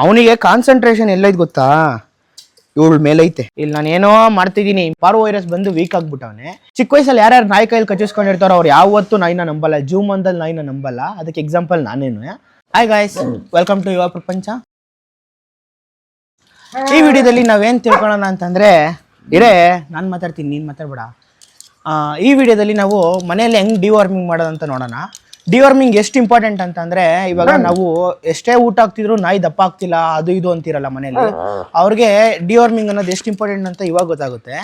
ಅವನಿಗೆ ಕಾನ್ಸಂಟ್ರೇಷನ್ ಎಲ್ಲೈತೆ ಗೊತ್ತಾ, ಇವಳ ಮೇಲೈತೆ. ಇಲ್ಲಿ ನಾನು ಏನೋ ಮಾಡ್ತಿದ್ದೀನಿ, ಪಾರ್ವೋ ವೈರಸ್ ಬಂದು ವೀಕ್ ಆಗ್ಬಿಟ್ಟವನೆ. ಚಿಕ್ಕ ವಯಸ್ಸಲ್ಲಿ ಯಾರ್ಯಾರು ನಾಯಿ ಕೈಯಲ್ಲಿ ಕಚ್ಚಿಸ್ಕೊಂಡಿರ್ತಾರೋ ಅವ್ರು ಯಾವತ್ತೂ ನಾಯಿನ ನಂಬಲ್ಲ, ಜೂ ಮಂದಲ್ಲಿ ನಾಯಿನ ನಂಬಲ್ಲ. ಅದಕ್ಕೆ ಎಕ್ಸಾಂಪಲ್ ನಾನೇನು. ಹಾಯ್ ಗಾಯ್ಸ್, ವೆಲ್ಕಮ್ ಟು ಯುವ ಪ್ರಪಂಚ. ಈ ವಿಡಿಯೋದಲ್ಲಿ ನಾವೇನು ತಿಳ್ಕೊಳ್ಳೋಣ ಅಂತಂದ್ರೆ, ನಾನು ಮಾತಾಡ್ತೀನಿ, ನೀನು ಮಾತಾಡ್ಬೇಡ. ಈ ವಿಡಿಯೋದಲ್ಲಿ ನಾವು ಮನೆಯಲ್ಲಿ ಹೆಂಗ್ ಡಿವಾರ್ಮಿಂಗ್ ಮಾಡೋದಂತ ನೋಡೋಣ. ಡಿವಾರ್ಮಿಂಗ್ ಎಷ್ಟು ಇಂಪಾರ್ಟೆಂಟ್ ಅಂತಂದ್ರೆ, ಇವಾಗ ನಾವು ಎಷ್ಟೇ ಊಟ ಆಗ್ತಿದ್ರು ನಾಯಿ ದಪ್ಪ ಆಗ್ತಿಲ್ಲ ಅದು ಇದು ಅಂತಿರಲ್ಲ ಮನೆಯಲ್ಲಿ, ಅವ್ರಿಗೆ ಡಿವಾರ್ಮಿಂಗ್ ಅನ್ನೋದು ಎಷ್ಟು ಇಂಪಾರ್ಟೆಂಟ್ ಅಂತ ಇವಾಗ ಗೊತ್ತಾಗುತ್ತೆ.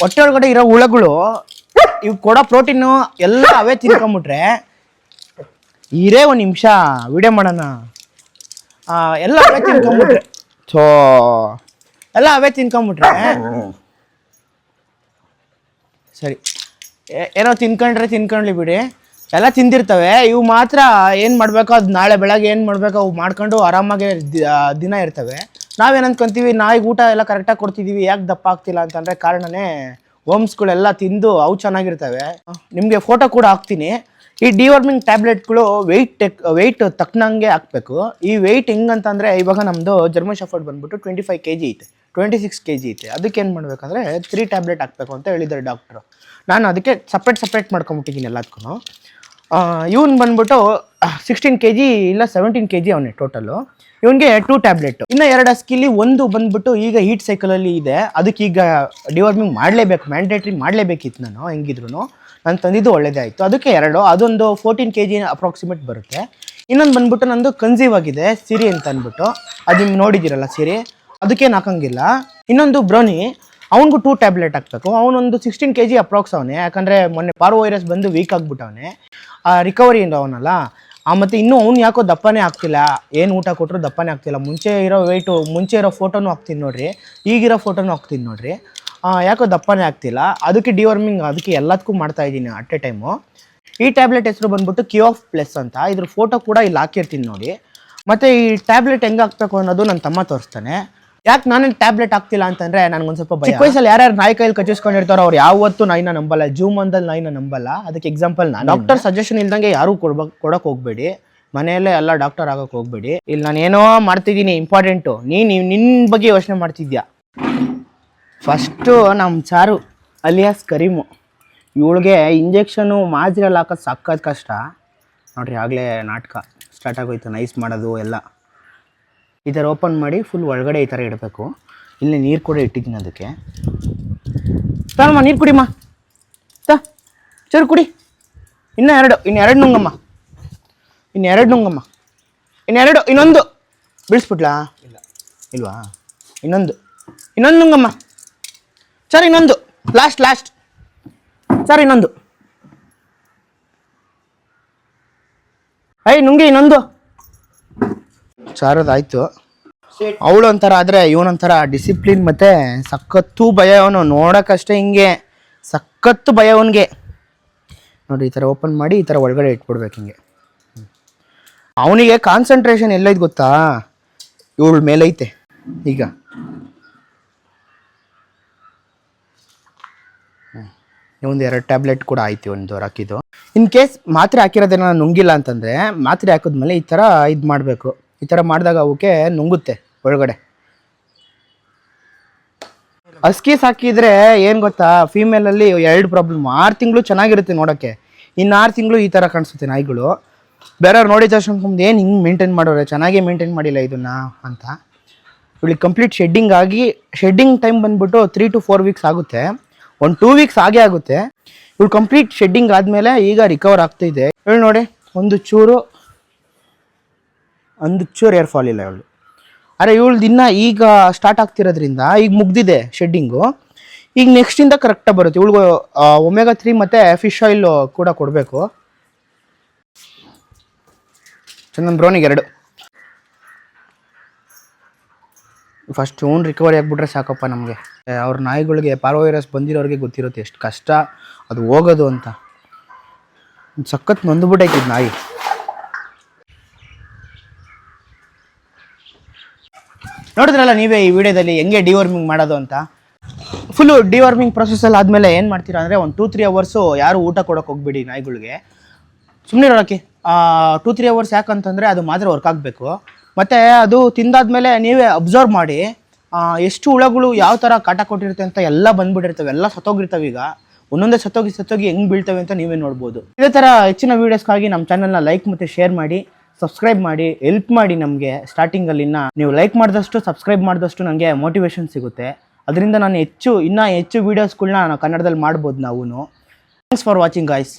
ಹೊಟ್ಟೆ ಒಳಗಡೆ ಇರೋ ಹುಳಗಳು ಇವ್ ಕೊಡೋ ಪ್ರೋಟೀನು ಎಲ್ಲ ಅವೇ ತಿನ್ಕೊಂಬಿಟ್ರೆ, ಒಂದ್ ನಿಮಿಷ ವಿಡಿಯೋ ಮಾಡೋಣ. ಎಲ್ಲ ಅವೇ ತಿನ್ಕೊಂಬಿಟ್ರೆ ಸರಿ, ಏನೋ ತಿನ್ಕೊಂಡ್ಲಿ ಬಿಡಿ, ಎಲ್ಲ ತಿಂದಿರ್ತವೆ. ಇವು ಮಾತ್ರ ಏನು ಮಾಡಬೇಕೋ ಅದು ನಾಳೆ ಬೆಳಗ್ಗೆ ಏನು ಮಾಡಬೇಕೋ ಅವು ಮಾಡ್ಕೊಂಡು ಆರಾಮಾಗಿ ದಿನ ಇರ್ತವೆ. ನಾವೇನು ಅಂದ್ಕೊಂತೀವಿ, ನಾಯಿಗೆ ಊಟ ಎಲ್ಲ ಕರೆಕ್ಟಾಗಿ ಕೊಡ್ತಿದ್ದೀವಿ, ಯಾಕೆ ದಪ್ಪ ಆಗ್ತಿಲ್ಲ ಅಂತಂದರೆ ಕಾರಣನೇ ವರ್ಮ್ಸ್ಗಳೆಲ್ಲ ತಿಂದು ಅವು ಚೆನ್ನಾಗಿರ್ತವೆ. ನಿಮಗೆ ಫೋಟೋ ಕೂಡ ಹಾಕ್ತೀನಿ. ಈ ಡಿವಾರ್ಮಿಂಗ್ ಟ್ಯಾಬ್ಲೆಟ್ಗಳು ವೆಯ್ಟ್ ತಕ್ಕನಂಗೆ ಹಾಕಬೇಕು. ಈ ವೆಯ್ಟ್ ಹೆಂಗಂತಂದರೆ, ಇವಾಗ ನಮ್ಮದು ಜರ್ಮನ್ ಶೆಫರ್ಡ್ ಬಂದ್ಬಿಟ್ಟು 25 kg ಐತೆ, 26 kg ಐತೆ. ಅದಕ್ಕೆ ಏನು ಮಾಡಬೇಕಂದ್ರೆ 3 ಟ್ಯಾಬ್ಲೆಟ್ ಹಾಕಬೇಕು ಅಂತ ಹೇಳಿದ್ದಾರೆ ಡಾಕ್ಟ್ರು. ನಾನು ಅದಕ್ಕೆ ಸಪ್ರೇಟ್ ಮಾಡ್ಕೊಂಬಿಟ್ಟಿದ್ದೀನಿ ಎಲ್ಲದಕ್ಕೂ. ಇವನು ಬಂದ್ಬಿಟ್ಟು 16 kg ಇಲ್ಲ 17 kg ಅವನೇ ಟೋಟಲು. ಇವನಿಗೆ 2 ಟ್ಯಾಬ್ಲೆಟ್. ಇನ್ನು 2 ಹಸ್ಕಿಲಿ ಒಂದು ಬಂದ್ಬಿಟ್ಟು ಈಗ ಹೀಟ್ ಸೈಕಲಲ್ಲಿ ಇದೆ, ಅದಕ್ಕೆ ಈಗ ಡಿವಾರ್ಮಿಂಗ್ ಮಾಡಲೇಬೇಕು, ಮ್ಯಾಂಡೇಟ್ರಿ ಮಾಡಲೇಬೇಕಿತ್ತು. ನಾನು ಹೆಂಗಿದ್ರು ನಾನು ತಂದಿದ್ದು ಒಳ್ಳೇದೇ ಆಯಿತು. ಅದಕ್ಕೆ 2, ಅದೊಂದು 14 kg ಅಪ್ರಾಕ್ಸಿಮೇಟ್ ಬರುತ್ತೆ. ಇನ್ನೊಂದು ಬಂದ್ಬಿಟ್ಟು ನಂದು ಕನ್ಸೀವ್ ಆಗಿದೆ ಸಿರಿ ಅಂತ ಅಂದ್ಬಿಟ್ಟು, ಅದು ನಿಮ್ಗೆ ನೋಡಿದ್ದೀರಲ್ಲ ಸಿರಿ, ಅದಕ್ಕೇನು ಹಾಕಂಗಿಲ್ಲ. ಇನ್ನೊಂದು ಬ್ರೌನಿ, ಅವ್ನಿಗೂ 2 ಟ್ಯಾಬ್ಲೆಟ್ ಹಾಕಬೇಕು. ಅವನೊಂದು 16 kg ಅಪ್ರಾಕ್ಸ್ ಅವನೇ, ಯಾಕಂದರೆ ಮೊನ್ನೆ ಪಾರ್ವೋ ವೈರಸ್ ಬಂದು ವೀಕ್ ಆಗಿಬಿಟ್ಟವನೇ, ರಿಕವರಿ ಅವನಲ್ಲ. ಮತ್ತು ಇನ್ನೂ ಅವ್ನು ಯಾಕೋ ದಪ್ಪನೇ ಆಗ್ತಿಲ್ಲ, ಏನು ಊಟ ಕೊಟ್ಟರು ದಪ್ಪನೇ ಆಗ್ತಿಲ್ಲ. ಮುಂಚೆ ಇರೋ ಫೋಟೋನು ಹಾಕ್ತೀನಿ ನೋಡ್ರಿ, ಈಗಿರೋ ಫೋಟೋನು ಹಾಕ್ತೀನಿ ನೋಡ್ರಿ, ಯಾಕೋ ದಪ್ಪನೇ ಆಗ್ತಿಲ್ಲ. ಅದಕ್ಕೆ ಡಿವಾರ್ಮಿಂಗ್ ಅದಕ್ಕೆ ಎಲ್ಲದಕ್ಕೂ ಮಾಡ್ತಾ ಇದ್ದೀನಿ ಅಟ್ ಎ ಟೈಮು. ಈ ಟ್ಯಾಬ್ಲೆಟ್ ಹೆಸರು ಬಂದ್ಬಿಟ್ಟು ಕ್ಯೂಆಫ್ ಪ್ಲಸ್ ಅಂತ, ಇದ್ರ ಫೋಟೋ ಕೂಡ ಇಲ್ಲಿ ಹಾಕಿರ್ತೀನಿ ನೋಡಿ. ಮತ್ತು ಈ ಟ್ಯಾಬ್ಲೆಟ್ ಹೆಂಗೆ ಹಾಕ್ಬೇಕು ಅನ್ನೋದು ನನ್ನ ತಮ್ಮ ತೋರಿಸ್ತಾನೆ. ಯಾಕೆ ನಾನೇನು ಟ್ಯಾಬ್ಲೆಟ್ ಆಗ್ತಿಲ್ಲ ಅಂತಂದ್ರೆ, ನನಗೊಂದು ಸ್ವಲ್ಪ ಭಯ. ಚಿಕ್ಕ ವಯಸ್ಸಲ್ಲಿ ಯಾರ್ಯಾರು ನಾಯಿ ಕೈಯಲ್ಲಿ ಕಚ್ಚಿಸ್ಕೊಂಡಿರ್ತಾರೋ ಅವ್ರು ಯಾವತ್ತೂ ನಾಯಿನ ನಂಬಲ್ಲ, ಜೂ ಮಂದಲ್ಲಿ ನಾಯಿನ ನಂಬಲ್ಲ. ಅದಕ್ಕೆ ಎಕ್ಸಾಂಪಲ್ ನಾನು. ಡಾಕ್ಟರ್ ಸಜೆಷನ್ ಇಲ್ದಂಗೆ ಯಾರೂ ಕೊಡೋಕೆ ಹೋಗ್ಬೇಡಿ, ಮನೆಯಲ್ಲೇ ಎಲ್ಲ ಡಾಕ್ಟರ್ ಆಗೋಕೆ ಹೋಗ್ಬೇಡಿ. ಇಲ್ಲಿ ನಾನು ಏನೋ ಮಾಡ್ತಿದ್ದೀನಿ ಇಂಪಾರ್ಟೆಂಟು, ನಿನ್ನ ಬಗ್ಗೆ ಯೋಚನೆ ಮಾಡ್ತಿದ್ಯಾ. ಫಸ್ಟು ನಮ್ಮ ಚಾರು ಅಲಿಯಾಸ್ ಕರೀಮು, ಇವಳಿಗೆ ಇಂಜೆಕ್ಷನು ಮಾಜ್ರಲ್ಲಿ ಹಾಕೋದು ಸಕ್ಕತ್ ಕಷ್ಟ ನೋಡ್ರಿ. ಆಗಲೇ ನಾಟಕ ಸ್ಟಾರ್ಟ್ ಆಗೋಯ್ತು, ನೈಸ್ ಮಾಡೋದು ಎಲ್ಲ. ಈ ಥರ ಓಪನ್ ಮಾಡಿ ಫುಲ್ ಒಳಗಡೆ ಈ ಥರ ಇಡಬೇಕು. ಇಲ್ಲಿ ನೀರು ಕೂಡ ಇಟ್ಟಿದ್ದೀನಿ ಅದಕ್ಕೆ. ತಮ್ಮ ನೀರು ಕುಡಿಮ್ಮ, ಚೂರು ಕುಡಿ. ಇನ್ನೆರಡು ನುಂಗಮ್ಮ, ಇನ್ನೊಂದು ಬಿಡಿಸ್ಬಿಟ್ಲಾ? ಇಲ್ವಾ? ಇನ್ನೊಂದು ನುಂಗಮ್ಮ ಸರ್, ಇನ್ನೊಂದು ಲಾಸ್ಟ್ ಸರ್, ಇನ್ನೊಂದು ನುಂಗಿ ಇನ್ನೊಂದು. ಸಾರದಾಯ್ತು. ಅವಳು ಒಂಥರ ಆದರೆ ಇವನೊಂಥರ ಡಿಸಿಪ್ಲಿನ್ ಮತ್ತು ಸಖತ್ತು ಭಯ. ಅವನು ನೋಡೋಕ್ಕಷ್ಟೇ ಹಿಂಗೆ ಸಖತ್ತು ಭಯ ಅವನಿಗೆ. ನೋಡಿ, ಈ ಥರ ಓಪನ್ ಮಾಡಿ ಈ ಥರ ಒಳಗಡೆ ಇಟ್ಬಿಡ್ಬೇಕು ಹಿಂಗೆ. ಅವನಿಗೆ ಕಾನ್ಸಂಟ್ರೇಷನ್ ಎಲ್ಲೈತೆ ಗೊತ್ತಾ, ಇವಳ ಮೇಲೈತೆ. ಈಗ ಒಂದು 2 ಟ್ಯಾಬ್ಲೆಟ್ ಕೂಡ ಆಯ್ತು ಒಂದು ಹಾಕಿದ್ದು. ಇನ್ ಕೇಸ್ ಮಾತ್ರೆ ಹಾಕಿರೋದೇನ ನುಂಗಿಲ್ಲ ಅಂತಂದರೆ, ಮಾತ್ರೆ ಹಾಕಿದ್ಮೇಲೆ ಈ ಥರ ಇದು ಮಾಡಬೇಕು. ಈ ಥರ ಮಾಡಿದಾಗ ಅವಕ್ಕೆ ನುಂಗುತ್ತೆ ಒಳಗಡೆ. ಹಸ್ಕೀಸ್ ಹಾಕಿದರೆ ಏನು ಗೊತ್ತಾ, ಫೀಮೇಲಲ್ಲಿ 2 ಪ್ರಾಬ್ಲಮ್. 6 ತಿಂಗಳು ಚೆನ್ನಾಗಿರುತ್ತೆ ನೋಡೋಕ್ಕೆ, ಇನ್ನು 6 ತಿಂಗಳು ಈ ಥರ ಕಾಣಿಸುತ್ತೆ ನಾಯಿಗಳು. ಬೇರೆಯವ್ರು ನೋಡಿದ ತಕ್ಷಣ ಏನು ಹಿಂಗೆ ಮೇಂಟೈನ್ ಮಾಡೋರೆ, ಚೆನ್ನಾಗೇ ಮೇಂಟೈನ್ ಮಾಡಿಲ್ಲ ಇದನ್ನು ಅಂತ. ಇವಳಿಗೆ ಕಂಪ್ಲೀಟ್ ಶೆಡ್ಡಿಂಗ್ ಟೈಮ್ ಬಂದ್ಬಿಟ್ಟು 3 to 4 weeks ಆಗುತ್ತೆ. ಒಂದು 2 weeks ಆಗುತ್ತೆ. ಇವಳು ಕಂಪ್ಲೀಟ್ ಶೆಡ್ಡಿಂಗ್ ಆದಮೇಲೆ ಈಗ ರಿಕವರ್ ಆಗ್ತಿದೆ. ಹೇಳಿ ನೋಡಿ, ಒಂದು ಚೂರು ಏರ್ ಫಾಲ್ ಇಲ್ಲ ಇವಳು. ಅರೆ ಇವಳ್ದು ಇನ್ನೂ ಈಗ ಸ್ಟಾರ್ಟ್ ಆಗ್ತಿರೋದ್ರಿಂದ ಈಗ ಮುಗ್ದಿದೆ ಶೆಡ್ಡಿಂಗು. ಈಗ ನೆಕ್ಸ್ಟಿಂದ ಕರೆಕ್ಟಾಗಿ ಬರುತ್ತೆ. ಇವಳಿಗೆ ಒಮೆಗಾ 3 ಮತ್ತು ಫಿಶ್ ಆಯಿಲ್ ಕೂಡ ಕೊಡಬೇಕು. ಚಂದನ್ ಬ್ರೌನಿಗೆ 2. ಫಸ್ಟ್ ಓನ್ ರಿಕವರಿ ಆಗಿಬಿಟ್ರೆ ಸಾಕಪ್ಪ ನಮಗೆ. ಅವ್ರ ನಾಯಿಗಳಿಗೆ ಪಾರ್ವೋ ವೈರಸ್ ಬಂದಿರೋರಿಗೆ ಗೊತ್ತಿರುತ್ತೆ ಎಷ್ಟು ಕಷ್ಟ ಅದು ಹೋಗೋದು ಅಂತ. ಸಖತ್ ನೊಂದುಬಿಟ್ಟೈತಿದ್ ನಾಯಿ. ನೋಡಿದ್ರಲ್ಲ ನೀವೇ ಈ ವಿಡಿಯೋದಲ್ಲಿ ಹೆಂಗೆ ಡಿವಾರ್ಮಿಂಗ್ ಮಾಡೋದು ಅಂತ. ಫುಲ್ಲು ಡಿವಾರ್ಮಿಂಗ್ ಪ್ರೊಸೆಸಲ್ಲಿ ಆದಮೇಲೆ ಏನು ಮಾಡ್ತೀರಾ ಅಂದರೆ, ಒಂದು 2-3 ಅವರ್ಸು ಯಾರು ಊಟ ಕೊಡೋಕೆ ಹೋಗ್ಬೇಡಿ ನಾಯಿಗಳಿಗೆ. ಸುಮ್ಮನೆ ಇರೋಕ್ಕೆ 2-3 ಅವರ್ಸ್. ಯಾಕಂತಂದರೆ ಅದು ಮಾತ್ರ ವರ್ಕ್ ಆಗಬೇಕು. ಮತ್ತು ಅದು ತಿಂದಾದ್ಮೇಲೆ ನೀವೇ ಅಬ್ಸರ್ವ್ ಮಾಡಿ ಎಷ್ಟು ಹುಳಗಳು ಯಾವ ಥರ ಕಾಟ ಕೊಟ್ಟಿರುತ್ತೆ ಅಂತ ಎಲ್ಲ ಬಂದ್ಬಿಟ್ಟಿರ್ತವೆ, ಎಲ್ಲ ಸತ್ತೋಗಿರ್ತವೆ. ಈಗ ಒಂದೊಂದೇ ಸತ್ತೋಗಿ ಹೆಂಗೆ ಬೀಳ್ತವೆ ಅಂತ ನೀವೇ ನೋಡ್ಬೋದು. ಇದೇ ಥರ ಹೆಚ್ಚಿನ ವೀಡಿಯೋಸ್ಗಾಗಿ ನಮ್ಮ ಚಾನಲ್ನ ಲೈಕ್ ಮತ್ತು ಶೇರ್ ಮಾಡಿ, ಸಬ್ಸ್ಕ್ರೈಬ್ ಮಾಡಿ, ಹೆಲ್ಪ್ ಮಾಡಿ. ನಮಗೆ ಸ್ಟಾರ್ಟಿಂಗಲ್ಲಿನ ನೀವು ಲೈಕ್ ಮಾಡಿದಷ್ಟು, ಸಬ್ಸ್ಕ್ರೈಬ್ ಮಾಡಿದಷ್ಟು ನನಗೆ ಮೋಟಿವೇಶನ್ ಸಿಗುತ್ತೆ. ಅದರಿಂದ ನಾನು ಇನ್ನೂ ಹೆಚ್ಚು ವೀಡಿಯೋಸ್ಗಳನ್ನ ಕನ್ನಡದಲ್ಲಿ ಮಾಡ್ಬೋದು ನಾವು. Thanks for watching guys.